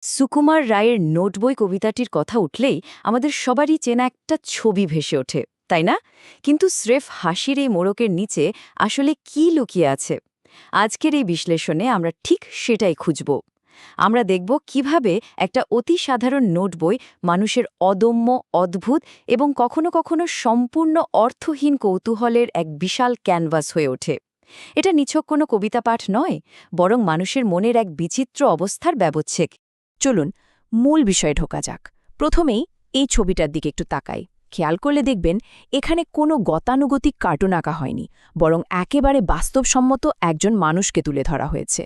সুকুমার রায়ের নোটবই কবিতাটির কথা উঠলেই আমাদের সবারই চেনা একটা ছবি ভেসে ওঠে, তাই না? কিন্তু স্রেফ হাসির এই মোড়কের নিচে আসলে কি লুকিয়ে আছে? আজকের এই বিশ্লেষণে আমরা ঠিক সেটাই খুঁজব। আমরা দেখব কিভাবে একটা অতি সাধারণ নোটবই মানুষের অদম্য, অদ্ভুত এবং কখনো কখনো সম্পূর্ণ অর্থহীন কৌতূহলের এক বিশাল ক্যানভাস হয়ে ওঠে। এটা নিছক কোনো কবিতা পাঠ নয়, বরং মানুষের মনের এক বিচিত্র অবস্থার ব্যবচ্ছেক। চলুন মূল বিষয়ে ঢোকা যাক। প্রথমেই এই ছবিটার দিকে একটু তাকাই। খেয়াল করলে দেখবেন এখানে কোনো গতানুগতিক কার্টুন আঁকা হয়নি, বরং একেবারে বাস্তবসম্মত একজন মানুষকে তুলে ধরা হয়েছে।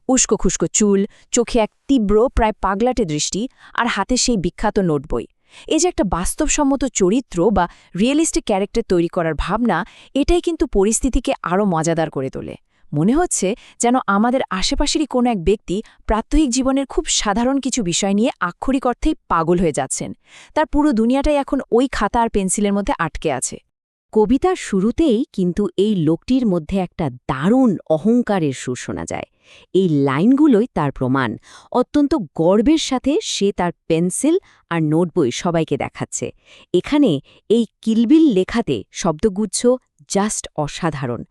উস্কো খুস্কো চুল, চোখে এক তীব্র প্রায় পাগলাটে দৃষ্টি, আর হাতে সেই বিখ্যাত নোটবই। এই যে একটা বাস্তবসম্মত চরিত্র বা রিয়েলিস্টিক ক্যারেক্টার তৈরি করার ভাবনা, এটাই কিন্তু পরিস্থিতিকে আরও মজাদার করে তোলে। মনে হচ্ছে যেন আমাদের আশেপাশেরই কোনো এক ব্যক্তি প্রাত্যহিক জীবনের খুব সাধারণ কিছু বিষয় নিয়ে আক্ষরিক অর্থেই পাগল হয়ে যাচ্ছেন। তার পুরো দুনিয়াটাই এখন ওই খাতা আর পেন্সিলের মধ্যে আটকে আছে। কবিতার শুরুতেই কিন্তু এই লোকটির মধ্যে একটা দারুণ অহংকারের সুর শোনা যায়। এই লাইনগুলোই তার প্রমাণ। অত্যন্ত গর্বের সাথে সে তার পেন্সিল আর নোটবই সবাইকে দেখাচ্ছে। এখানে এই কিলবিল লেখাতে শব্দগুচ্ছ জাস্ট অসাধারণ।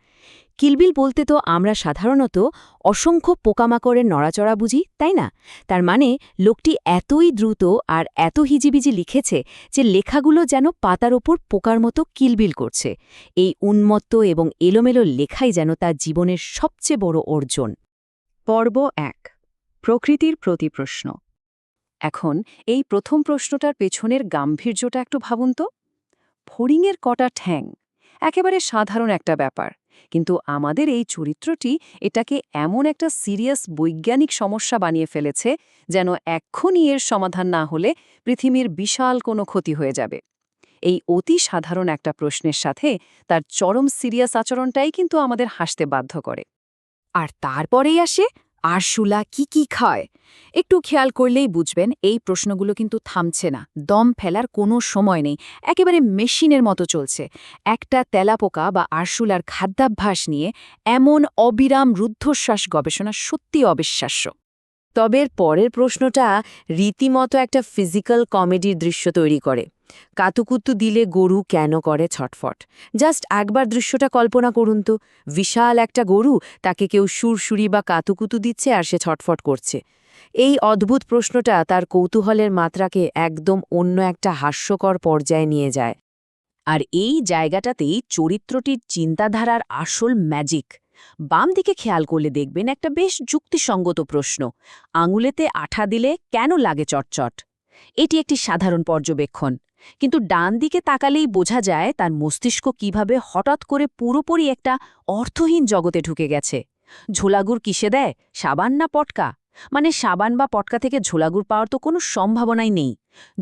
কিলবিল বলতে তো আমরা সাধারণত অসংখ্য পোকামাকড়ের নড়াচড়া বুঝি, তাই না? তার মানে লোকটি এতই দ্রুত আর এত হিজিবিজি লিখেছে যে লেখাগুলো যেন পাতার ওপর পোকার মতো কিলবিল করছে। এই উন্মত্ত এবং এলোমেলো লেখাই যেন তার জীবনের সবচেয়ে বড় অর্জন। পর্ব ১, প্রকৃতির প্রতি প্রশ্ন। এখন এই প্রথম প্রশ্নটার পেছনের গাম্ভীর্যটা একটু ভাবুন তো। ফড়িংয়ের কটা ঠ্যাং, একেবারে সাধারণ একটা ব্যাপার, কিন্তু আমাদের এই চরিত্রটি এটাকে এমন একটা সিরিয়াস বৈজ্ঞানিক সমস্যা বানিয়ে ফেলেছে যেন এক্ষুনি এর সমাধান না হলে পৃথিবীর বিশাল কোনো ক্ষতি হয়ে যাবে। এই অতি সাধারণ একটা প্রশ্নের সাথে তার চরম সিরিয়াস আচরণটাই কিন্তু আমাদের হাসতে বাধ্য করে। আর তারপরেই আসে আরশুলা কি খায়। একটু খেয়াল করলেই বুঝবেন এই প্রশ্নগুলো কিন্তু থামছে না, দম ফেলার কোনো সময় নেই, একেবারে মেশিনের মতো চলছে। একটা তেলাপোকা বা আরশুলার খাদ্যাভ্যাস নিয়ে এমন অবিরাম রুদ্ধশ্বাস গবেষণা সত্যি অবিশ্বাস্য। তবে পরের প্রশ্নটা রীতিমতো একটা ফিজিক্যাল কমেডির দৃশ্য তৈরি করে। কাতুকুতু দিলে গরু কেন করে ছটফট? জাস্ট একবার দৃশ্যটা কল্পনা করুন তো। বিশাল একটা গরু, তাকে কেউ সুরসুরি বা কাতুকুতু দিচ্ছে আর সে ছটফট করছে। এই অদ্ভুত প্রশ্নটা তার কৌতূহলের মাত্রাকে একদম অন্য একটা হাস্যকর পর্যায়ে নিয়ে যায়। আর এই জায়গাটাতেই চরিত্রটির চিন্তাধারার আসল ম্যাজিক। বাম দিকে খেয়াল করলে দেখবেন একটা বেশ যুক্তিসঙ্গত প্রশ্ন, আঙুলেতে আঠা দিলে কেন লাগে চটচট? এটি একটি সাধারণ পর্যবেক্ষণ, কিন্তু ডান দিকে তাকালেই বোঝা যায় তার মস্তিষ্ক কিভাবে হঠাৎ করে পুরোপুরি একটা অর্থহীন জগতে ঢুকে গেছে। ঝোলাগুড় কিসে দেয়, সাবান না পটকা? মানে সাবান বা পটকা থেকে ঝোলাগুড় পাওয়ার তো কোনো সম্ভাবনাই নেই।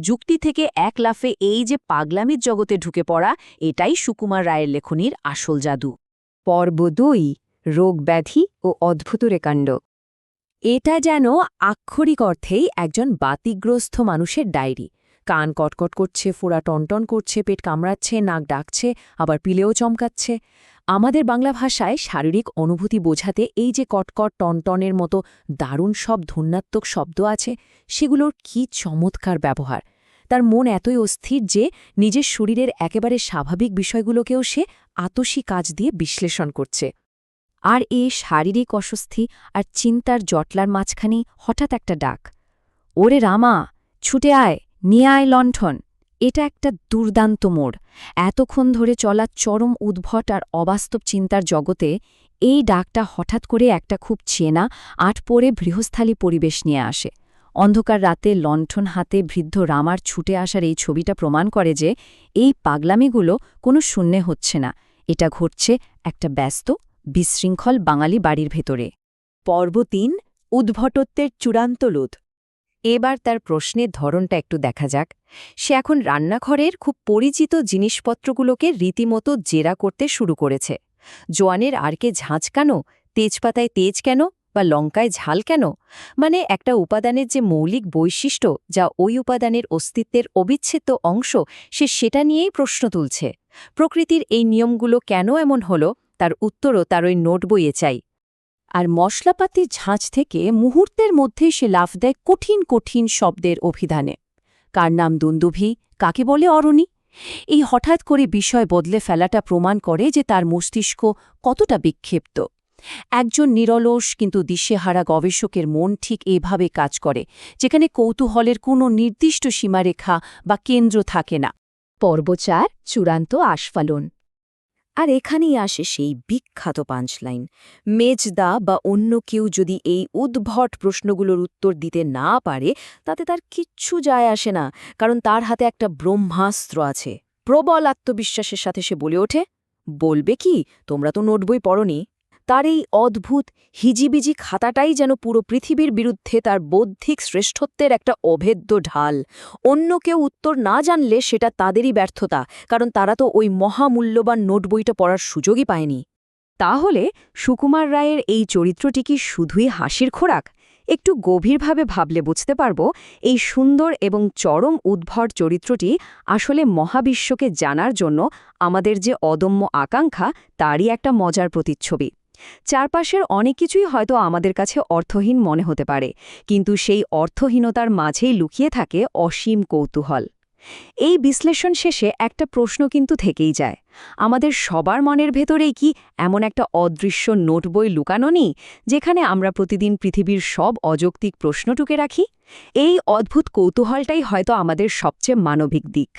যুক্তি থেকে এক লাফে এই যে পাগলামির জগতে ঢুকে পড়া, এটাই সুকুমার রায়ের লেখনীর আসল জাদু। পর্ব ২, রোগ ব্যাধি ও অদ্ভুত রেকাণ্ড। এটা যেন আক্ষরিক অর্থেই একজন বাতিগ্রস্ত মানুষের ডায়েরি। কান কটকট করছে, ফোড়া টনটন করছে, পেট কামড়াচ্ছে, নাক ডাকছে, আবার পিলেও চমকাচ্ছে। আমাদের বাংলা ভাষায় শারীরিক অনুভূতি বোঝাতে এই যে কটকট টনটনের মতো দারুণ সব ধ্বন্যাত্মক শব্দ আছে, সেগুলোর কি চমৎকার ব্যবহার। তার মন এতই অস্থির যে নিজের শরীরের একেবারে স্বাভাবিক বিষয়গুলোকেও সে আতসী কাজ দিয়ে বিশ্লেষণ করছে। আর এই শারীরিক অস্বস্তি আর চিন্তার জটলার মাঝখানেই হঠাৎ একটা ডাক, ওরে রামা, ছুটে আয়, নিয়ে আয় লণ্ঠন। এটা একটা দুর্দান্ত মোড়। এতক্ষণ ধরে চলা চরম উদ্ভট আর অবাস্তব চিন্তার জগতে এই ডাকটা হঠাৎ করে একটা খুব চেনা আটপোড়ে বৃহস্থালী পরিবেশ নিয়ে আসে। অন্ধকার রাতে লণ্ঠন হাতে বৃদ্ধ রামার ছুটে আসার এই ছবিটা প্রমাণ করে যে এই পাগলামিগুলো কোনো শূন্যে হচ্ছে না, এটা ঘটছে একটা ব্যস্ত বিশৃঙ্খল বাঙালি বাড়ির ভেতরে। পর্ব ৩, উদ্ভটত্বের চূড়ান্ত লোধ। এবার তার প্রশ্নের ধরনটা একটু দেখা যাক। সে এখন রান্নাঘরের খুব পরিচিত জিনিসপত্রগুলোকে রীতিমতো জেরা করতে শুরু করেছে। জোয়ানের আরকে ঝাঁঝ কেন, তেজপাতায় তেজ কেন, বা লঙ্কায় ঝাল কেন? মানে একটা উপাদানের যে মৌলিক বৈশিষ্ট্য, যা ওই উপাদানের অস্তিত্বের অবিচ্ছেদ্য অংশ, সে সেটা নিয়েই প্রশ্ন তুলছে। প্রকৃতির এই নিয়মগুলো কেন এমন হলো, তার উত্তরও তার ওই নোট বইয়ে চাই। আর মশলাপাতির ঝাঁঝ থেকে মুহূর্তের মধ্যেই সে লাফ দেয় কঠিন কঠিন শব্দের অভিধানে। কার নাম দুন্দুভি, কাকে বলে অরণি? এই হঠাৎ করে বিষয় বদলে ফেলাটা প্রমাণ করে যে তার মস্তিষ্ক কতটা বিক্ষিপ্ত। একজন নিরলস কিন্তু দিশেহারা গবেষকের মন ঠিক এভাবে কাজ করে, যেখানে কৌতূহলের কোনো নির্দিষ্ট সীমারেখা বা কেন্দ্র থাকে না। পর্ব ৪, চূড়ান্ত আস্ফালন। আর এখানেই আসে সেই বিখ্যাত পাঞ্চলাইন। মেজদা বা অন্য কেউ যদি এই উদ্ভট প্রশ্নগুলোর উত্তর দিতে না পারে, তাতে তার কিচ্ছু যায় আসে না, কারণ তার হাতে একটা ব্রহ্মাস্ত্র আছে। প্রবল আত্মবিশ্বাসের সাথে সে বলে ওঠে, বলবে কি, তোমরা তো নোটবই পড়নি। তার এই অদ্ভুত হিজিবিজি খাতাটাই যেন পুরো পৃথিবীর বিরুদ্ধে তার বৌদ্ধিক শ্রেষ্ঠত্বের একটা অভেদ্য ঢাল। অন্য কেউ উত্তর না জানলে সেটা তাদেরই ব্যর্থতা, কারণ তারা তো ওই মহামূল্যবান নোটবইটা পড়ার সুযোগই পায়নি। তাহলে সুকুমার রায়ের এই চরিত্রটি কি শুধুই হাসির খোরাক? একটু গভীরভাবে ভাবলে বুঝতে পারব এই সুন্দর এবং চরম উদ্ভট চরিত্রটি আসলে মহাবিশ্বকে জানার জন্য আমাদের যে অদম্য আকাঙ্ক্ষা তারই একটা মজার প্রতিচ্ছবি। চারপাশের অনেক কিছুই হয়তো আমাদের কাছে অর্থহীন মনে হতে পারে, কিন্তু সেই অর্থহীনতার মাঝেই লুকিয়ে থাকে অসীম কৌতূহল। এই বিশ্লেষণ শেষে একটা প্রশ্ন কিন্তু থেকেই যায়, আমাদের সবার মনের ভেতরেই কি এমন একটা অদৃশ্য নোটবই লুকানো নেই, যেখানে আমরা প্রতিদিন পৃথিবীর সব অযৌক্তিক প্রশ্ন টুকে রাখি? এই অদ্ভুত কৌতূহলটাই হয়তো আমাদের সবচেয়ে মানবিক দিক।